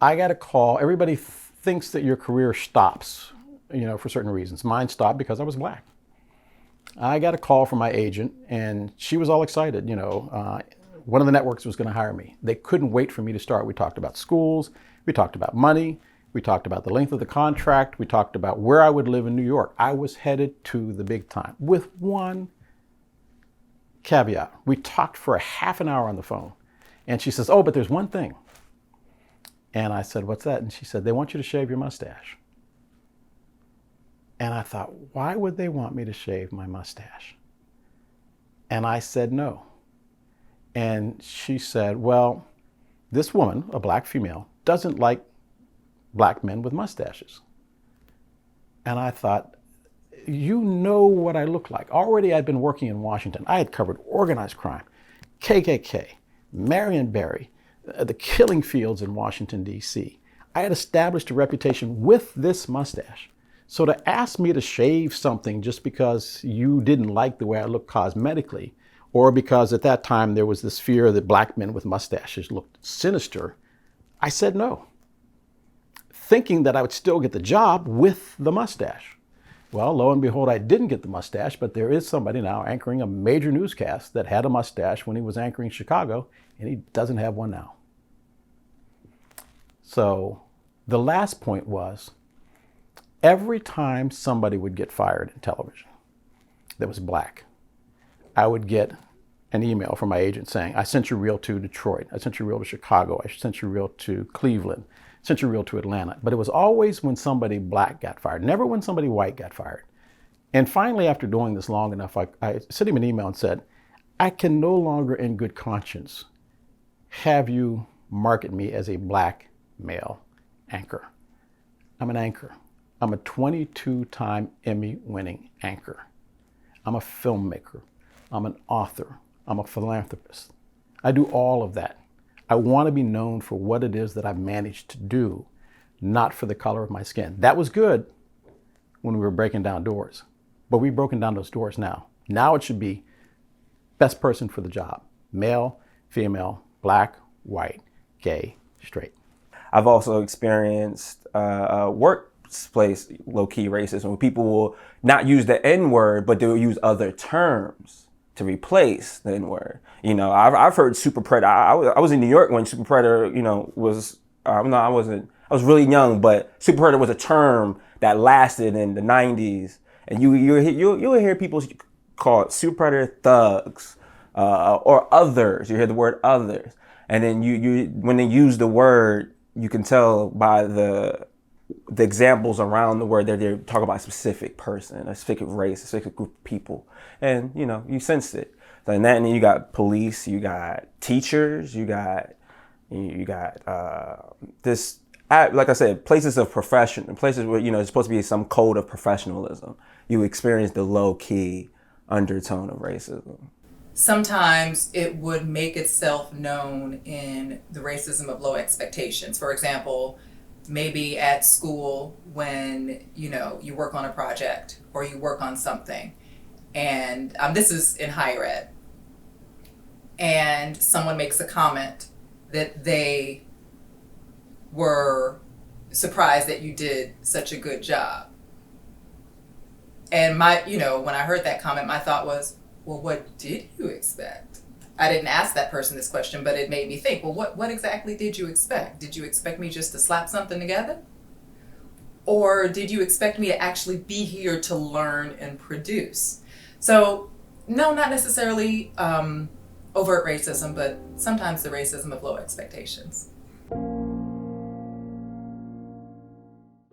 I got a call. Everybody thinks that your career stops, for certain reasons. Mine stopped because I was black. I got a call from my agent, and she was all excited. One of the networks was going to hire me. They couldn't wait for me to start. We talked about schools. We talked about money. We talked about the length of the contract. We talked about where I would live in New York. I was headed to the big time with one caveat. We talked for a half an hour on the phone. And she says, "Oh, but there's one thing." And I said, "What's that?" And she said, "They want you to shave your mustache." And I thought, why would they want me to shave my mustache? And I said no. And she said, "Well, this woman, a black female, doesn't like black men with mustaches." And I thought, you know what I look like. Already I'd been working in Washington. I had covered organized crime, KKK, Marion Barry, the killing fields in Washington, D.C. I had established a reputation with this mustache. So to ask me to shave something just because you didn't like the way I looked cosmetically, or because at that time there was this fear that black men with mustaches looked sinister, I said no, thinking that I would still get the job with the mustache. Well, lo and behold, I didn't get the mustache, but there is somebody now anchoring a major newscast that had a mustache when he was anchoring Chicago, and he doesn't have one now. So the last point was, every time somebody would get fired in television that was black, I would get an email from my agent saying, "I sent your reel to Detroit. I sent your reel to Chicago. I sent your reel to Cleveland. I sent your reel to Atlanta." But it was always when somebody black got fired, never when somebody white got fired. And finally, after doing this long enough, I sent him an email and said, "I can no longer in good conscience have you market me as a black male anchor. I'm an anchor. I'm a 22-time Emmy-winning anchor. I'm a filmmaker. I'm an author. I'm a philanthropist. I do all of that. I want to be known for what it is that I've managed to do, not for the color of my skin." That was good when we were breaking down doors, but we've broken down those doors now. Now it should be best person for the job: male, female, black, white, gay, straight. I've also experienced workplace low-key racism, where people will not use the N-word, but they'll use other terms to replace the N-word. I've heard super predator. I was in New York when super predator, was, no, I wasn't, I was really young, but super predator was a term that lasted in the 90s. And you'll hear people call it super predator thugs, or others. You hear the word others. And then you when they use the word, you can tell by the examples around the word that they're talking about a specific person, a specific race, a specific group of people. And, you sense it. And then you got police, you got teachers, you got this, like I said, places of profession, places where, there's supposed to be some code of professionalism. You experience the low-key undertone of racism. Sometimes it would make itself known in the racism of low expectations. For example, maybe at school when, you work on a project or you work on something, and this is in higher ed, and someone makes a comment that they were surprised that you did such a good job. And when I heard that comment, my thought was, well, what did you expect? I didn't ask that person this question, but it made me think, well, what exactly did you expect? Did you expect me just to slap something together? Or did you expect me to actually be here to learn and produce? So, no, not necessarily overt racism, but sometimes the racism of low expectations.